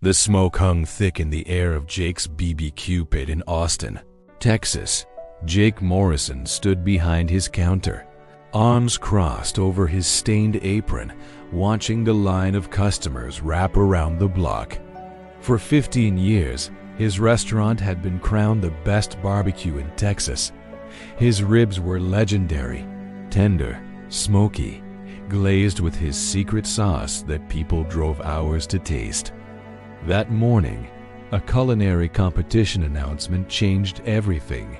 The smoke hung thick in the air of Jake's BBQ pit in Austin, Texas. Jake Morrison stood behind his counter, arms crossed over his stained apron, watching the line of customers wrap around the block. For 15 years, his restaurant had been crowned the best barbecue in Texas. His ribs were legendary, tender, smoky, glazed with his secret sauce that people drove hours to taste. That morning, a culinary competition announcement changed everything.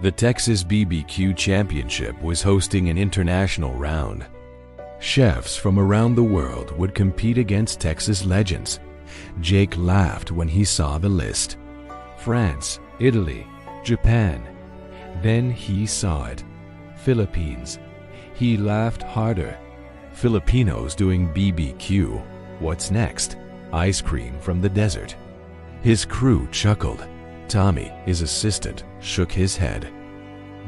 The Texas BBQ Championship was hosting an international round. Chefs from around the world would compete against Texas legends. Jake laughed when he saw the list. France, Italy, Japan. Then he saw it. Philippines. He laughed harder. Filipinos doing BBQ. What's next? Ice cream from the desert. His crew chuckled. Tommy, his assistant, shook his head.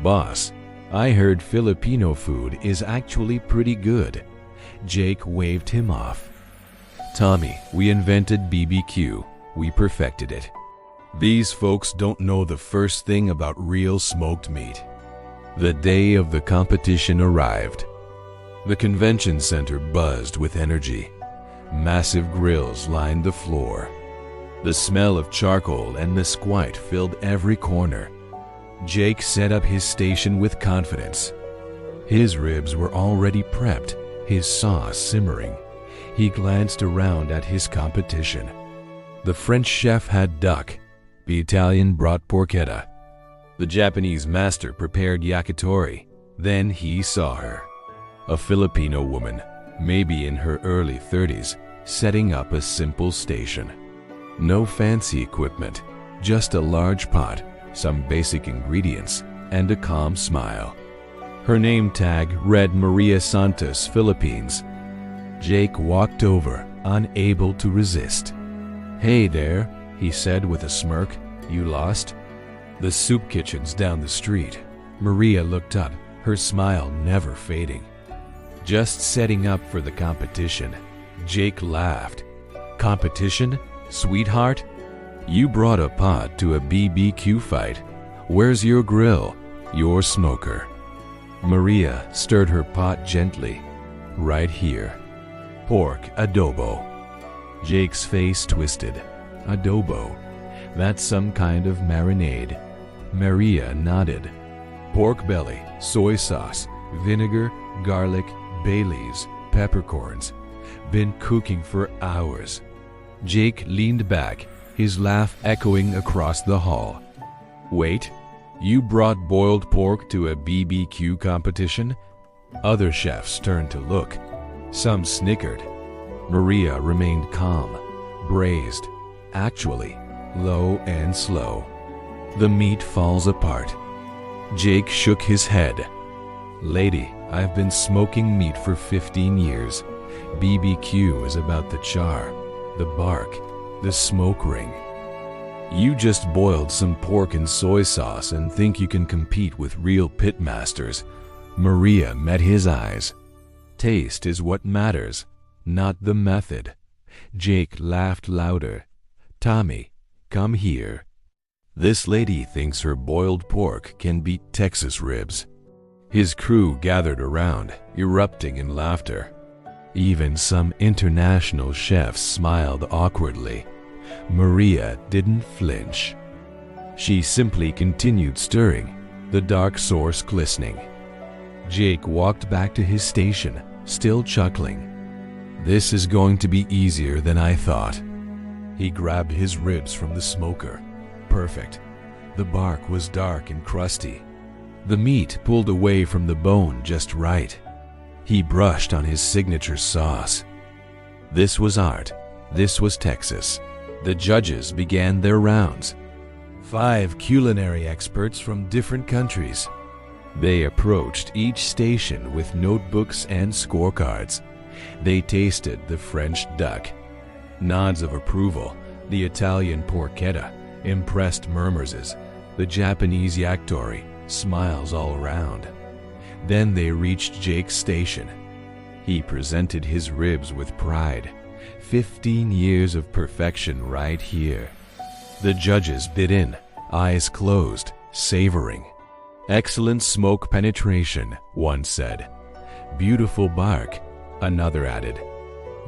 Boss, I heard Filipino food is actually pretty good. Jake waved him off. Tommy, we invented BBQ. We perfected it. These folks don't know the first thing about real smoked meat. The day of the competition arrived. The convention center buzzed with energy. Massive grills lined the floor. The smell of charcoal and mesquite filled every corner. Jake set up his station with confidence. His ribs were already prepped, his sauce simmering. He glanced around at his competition. The French chef had duck. The Italian brought porchetta. The Japanese master prepared yakitori. Then he saw her. A Filipino woman, maybe in her early 30s, setting up a simple station. No fancy equipment, just a large pot, some basic ingredients, and a calm smile. Her name tag read Maria Santos, Philippines. Jake walked over, unable to resist. "Hey there," he said with a smirk. "You lost?" The soup kitchen's down the street. Maria looked up, her smile never fading. "Just setting up for the competition." Jake laughed. "Competition? Sweetheart? You brought a pot to a BBQ fight. Where's your grill? Your smoker?" Maria stirred her pot gently. "Right here. Pork adobo." Jake's face twisted. "Adobo? That's some kind of marinade." Maria nodded. "Pork belly, soy sauce, vinegar, garlic, bay leaves, peppercorns. Been cooking for hours." Jake leaned back, his laugh echoing across the hall. "Wait, you brought boiled pork to a BBQ competition?" Other chefs turned to look. Some snickered. Maria remained calm, braised, actually, low and slow. The meat falls apart. Jake shook his head. "Lady, I've been smoking meat for 15 years. BBQ is about the char, the bark, the smoke ring. You just boiled some pork in soy sauce and think you can compete with real pitmasters." Maria met his eyes. "Taste is what matters, not the method." Jake laughed louder. "Tommy, come here. This lady thinks her boiled pork can beat Texas ribs." His crew gathered around, erupting in laughter. Even some international chefs smiled awkwardly. Maria didn't flinch. She simply continued stirring, the dark sauce glistening. Jake walked back to his station, still chuckling. "This is going to be easier than I thought." He grabbed his ribs from the smoker. Perfect. The bark was dark and crusty. The meat pulled away from the bone just right. He brushed on his signature sauce. This was art. This was Texas. The judges began their rounds. 5 culinary experts from different countries. They approached each station with notebooks and scorecards. They tasted the French duck. Nods of approval. The Italian porchetta. Impressed murmurs. The Japanese yakitori. Smiles all around. Then they reached Jake's station. He presented his ribs with pride. 15 years of perfection right here. The judges bit in, eyes closed, savoring. Excellent smoke penetration, one said. Beautiful bark, another added.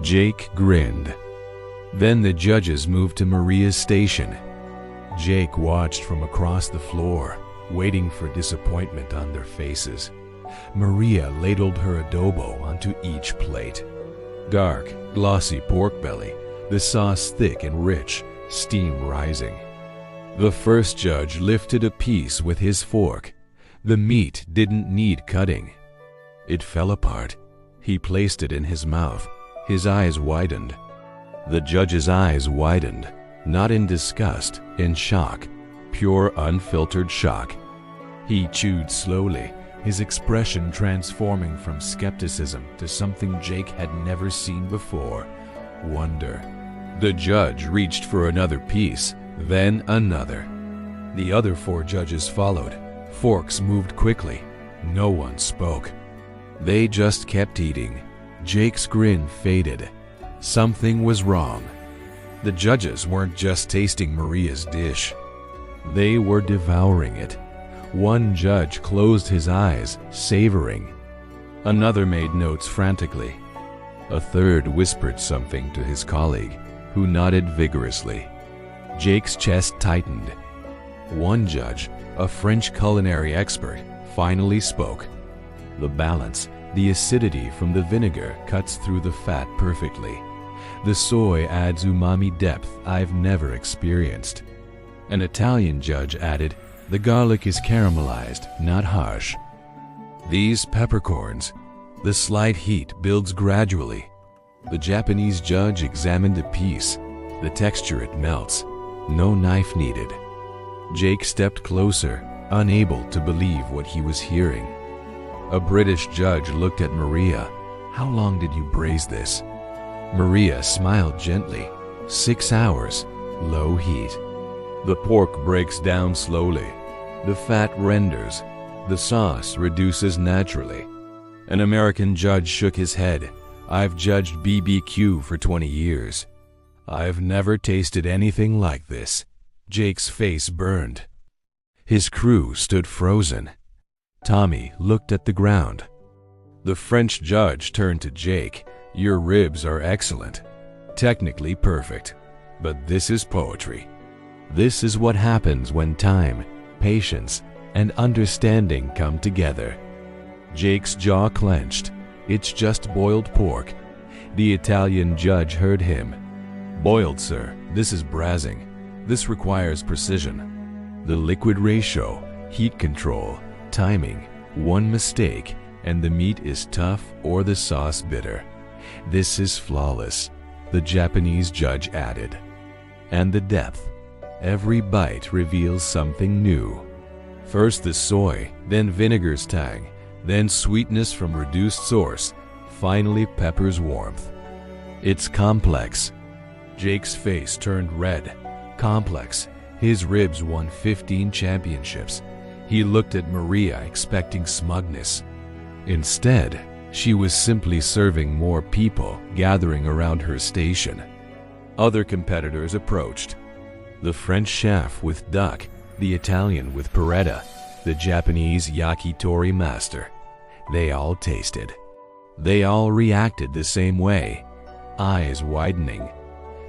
Jake grinned. Then the judges moved to Maria's station. Jake watched from across the floor, waiting for disappointment on their faces. Maria ladled her adobo onto each plate. Dark, glossy pork belly, the sauce thick and rich, steam rising. The first judge lifted a piece with his fork. The meat didn't need cutting. It fell apart. He placed it in his mouth. His eyes widened. The judge's eyes widened, not in disgust, in shock, pure unfiltered shock. He chewed slowly, his expression transforming from skepticism to something Jake had never seen before, wonder. The judge reached for another piece, then another. The other 4 judges followed. Forks moved quickly. No one spoke. They just kept eating. Jake's grin faded. Something was wrong. The judges weren't just tasting Maria's dish. They were devouring it. One judge closed his eyes, savoring. Another made notes frantically. A third whispered something to his colleague, who nodded vigorously. Jake's chest tightened. One judge, a French culinary expert, finally spoke. The balance, the acidity from the vinegar cuts through the fat perfectly. The soy adds umami depth I've never experienced. An Italian judge added, the garlic is caramelized, not harsh. These peppercorns, the slight heat builds gradually. The Japanese judge examined a piece. The texture, it melts. No knife needed. Jake stepped closer, unable to believe what he was hearing. A British judge looked at Maria. How long did you braise this? Maria smiled gently. 6 hours, low heat. The pork breaks down slowly. The fat renders. The sauce reduces naturally. An American judge shook his head. I've judged BBQ for 20 years. I've never tasted anything like this. Jake's face burned. His crew stood frozen. Tommy looked at the ground. The French judge turned to Jake. Your ribs are excellent. Technically perfect. But this is poetry. This is what happens when time, patience, and understanding come together. Jake's jaw clenched. It's just boiled pork. The Italian judge heard him. Boiled, sir. This is braising. This requires precision. The liquid ratio, heat control, timing, one mistake, and the meat is tough or the sauce bitter. This is flawless, the Japanese judge added. And the depth. Every bite reveals something new. First the soy, then vinegar's tang, then sweetness from reduced source, finally pepper's warmth. It's complex. Jake's face turned red. Complex. His ribs won 15 championships. He looked at Maria expecting smugness. Instead, she was simply serving more people gathering around her station. Other competitors approached. The French chef with duck, the Italian with pancetta, the Japanese yakitori master. They all tasted. They all reacted the same way, eyes widening,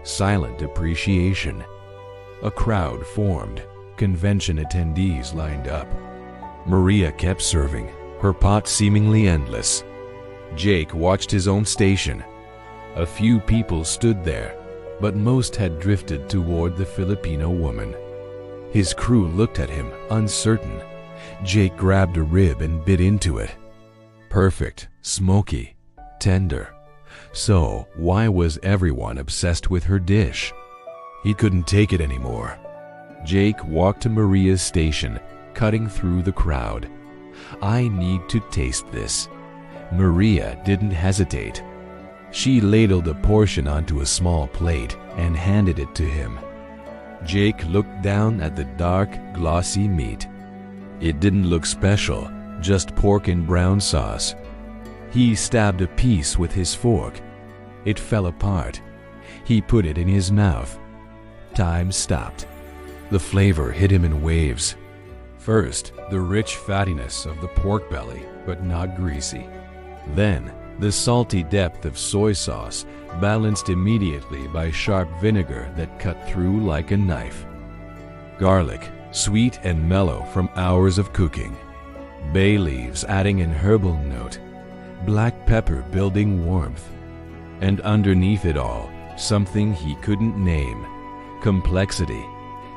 silent appreciation. A crowd formed, convention attendees lined up. Maria kept serving, her pot seemingly endless. Jake watched his own station. A few people stood there, but most had drifted toward the Filipino woman. His crew looked at him, uncertain. Jake grabbed a rib and bit into it. Perfect, smoky, tender. So why was everyone obsessed with her dish? He couldn't take it anymore. Jake walked to Maria's station, cutting through the crowd. I need to taste this. Maria didn't hesitate. She ladled a portion onto a small plate and handed it to him. Jake looked down at the dark, glossy meat. It didn't look special, just pork in brown sauce. He stabbed a piece with his fork. It fell apart, He put it in his mouth. Time stopped. The flavor hit him in waves. First, the rich fattiness of the pork belly, but not greasy. Then, the salty depth of soy sauce, balanced immediately by sharp vinegar that cut through like a knife. Garlic, sweet and mellow from hours of cooking. Bay leaves adding an herbal note. Black pepper building warmth. And underneath it all, something he couldn't name. Complexity,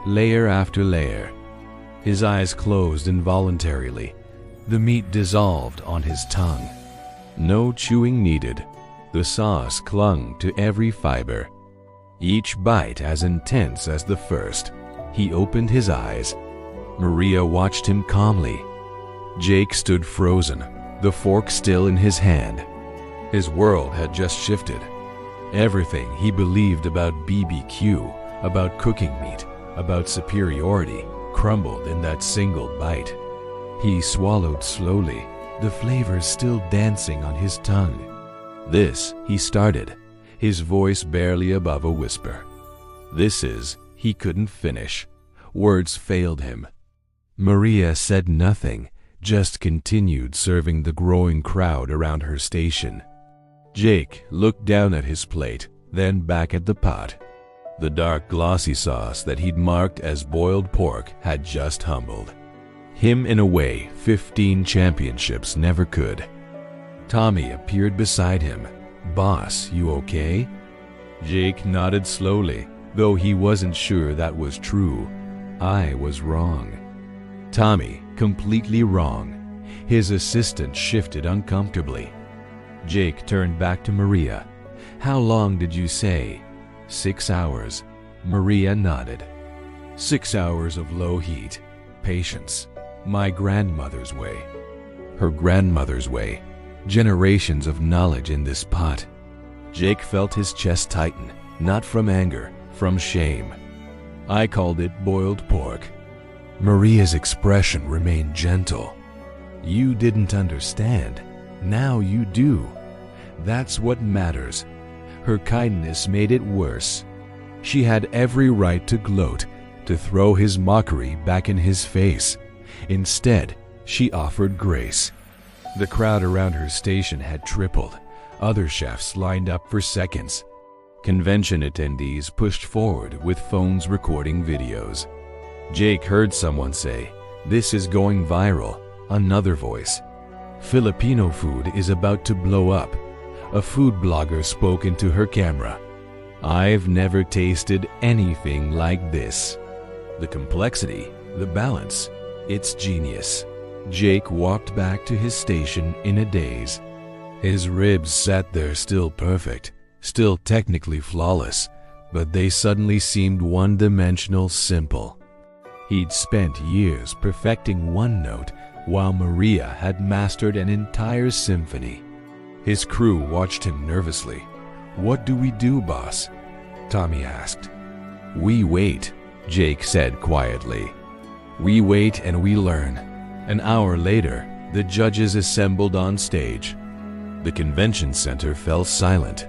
layer after layer. His eyes closed involuntarily. The meat dissolved on his tongue. No chewing needed. The sauce clung to every fiber. Each bite as intense as the first. He opened his eyes. Maria watched him calmly. Jake stood frozen, the fork still in his hand. His world had just shifted. Everything he believed about BBQ, about cooking meat, about superiority, crumbled in that single bite. He swallowed slowly, the flavors still dancing on his tongue. "This," he started, his voice barely above a whisper. "This is," he couldn't finish. Words failed him. Maria said nothing, just continued serving the growing crowd around her station. Jake looked down at his plate, then back at the pot. The dark glossy sauce that he'd marked as boiled pork had just humbled. Him in a way 15 championships never could. Tommy appeared beside him. "Boss, you okay?" Jake nodded slowly, though he wasn't sure that was true. "I was wrong." Tommy, completely wrong. His assistant shifted uncomfortably. Jake turned back to Maria. "How long did you say?" 6 hours. Maria nodded. 6 hours of low heat. Patience. My grandmother's way. Her grandmother's way. Generations of knowledge in this pot. Jake felt his chest tighten, not from anger, from shame. "I called it boiled pork." Maria's expression remained gentle. "You didn't understand. Now you do. That's what matters." Her kindness made it worse. She had every right to gloat, to throw his mockery back in his face. Instead, she offered grace. The crowd around her station had tripled. Other chefs lined up for seconds. Convention attendees pushed forward with phones recording videos. Jake heard someone say, "This is going viral." Another voice, "Filipino food is about to blow up." A food blogger spoke into her camera. "I've never tasted anything like this." The complexity, the balance, it's genius. Jake walked back to his station in a daze. His ribs sat there still perfect, still technically flawless, but they suddenly seemed one-dimensional simple. He'd spent years perfecting one note, while Maria had mastered an entire symphony. His crew watched him nervously. "What do we do, boss?" Tommy asked. "We wait," Jake said quietly. "We wait and we learn." An hour later, the judges assembled on stage. The convention center fell silent.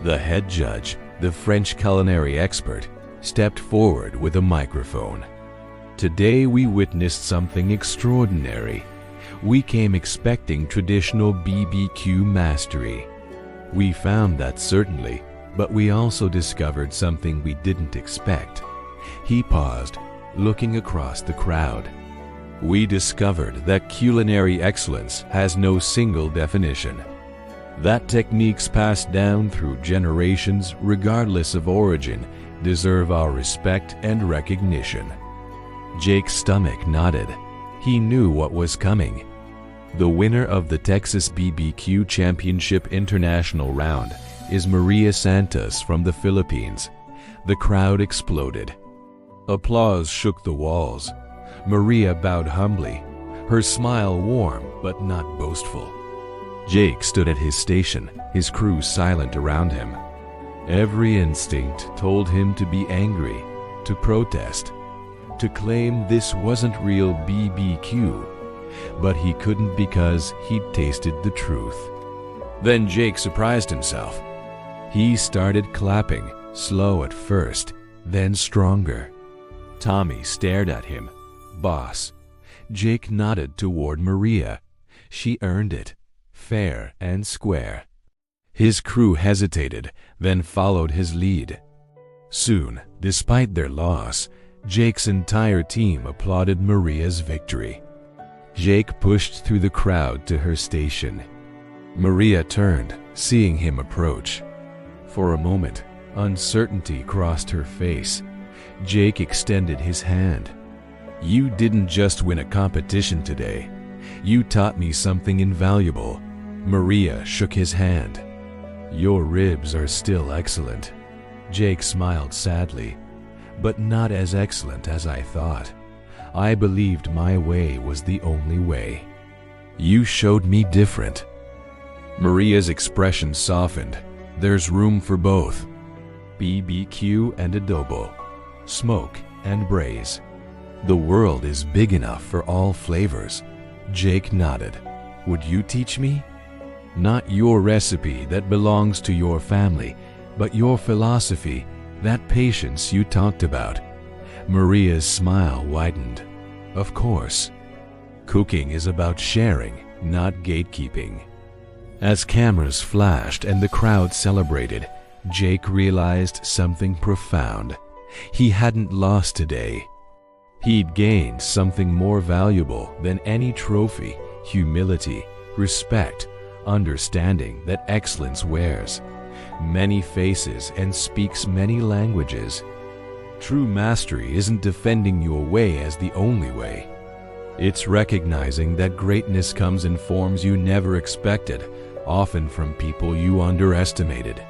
The head judge, the French culinary expert, stepped forward with a microphone. "Today we witnessed something extraordinary. We came expecting traditional BBQ mastery. We found that certainly, but we also discovered something we didn't expect." He paused, looking across the crowd. "We discovered that culinary excellence has no single definition. That techniques passed down through generations, regardless of origin, deserve our respect and recognition." Jake's stomach nodded. He knew what was coming. The winner of the Texas BBQ Championship International Round is Maria Santos from the Philippines. The crowd exploded. Applause shook the walls. Maria bowed humbly, her smile warm but not boastful. Jake stood at his station, his crew silent around him. Every instinct told him to be angry, to protest, to claim this wasn't real BBQ, but he couldn't because he'd tasted the truth. Then Jake surprised himself. He started clapping, slow at first, then stronger. Tommy stared at him. "Boss." Jake nodded toward Maria. "She earned it, fair and square." His crew hesitated, then followed his lead. Soon, despite their loss, Jake's entire team applauded Maria's victory. Jake pushed through the crowd to her station. Maria turned, seeing him approach. For a moment, uncertainty crossed her face. Jake extended his hand. "You didn't just win a competition today. You taught me something invaluable." Maria shook his hand. "Your ribs are still excellent." Jake smiled sadly. "But not as excellent as I thought. I believed my way was the only way. You showed me different." Maria's expression softened. "There's room for both. BBQ and adobo. Smoke and braise. The world is big enough for all flavors." Jake nodded. "Would you teach me? Not your recipe that belongs to your family, but your philosophy, that patience you talked about." Maria's smile widened. "Of course. Cooking is about sharing, not gatekeeping." As cameras flashed and the crowd celebrated, Jake realized something profound. He hadn't lost today. He'd gained something more valuable than any trophy: humility, respect, understanding that excellence wears many faces and speaks many languages. True mastery isn't defending your way as the only way. It's recognizing that greatness comes in forms you never expected, often from people you underestimated.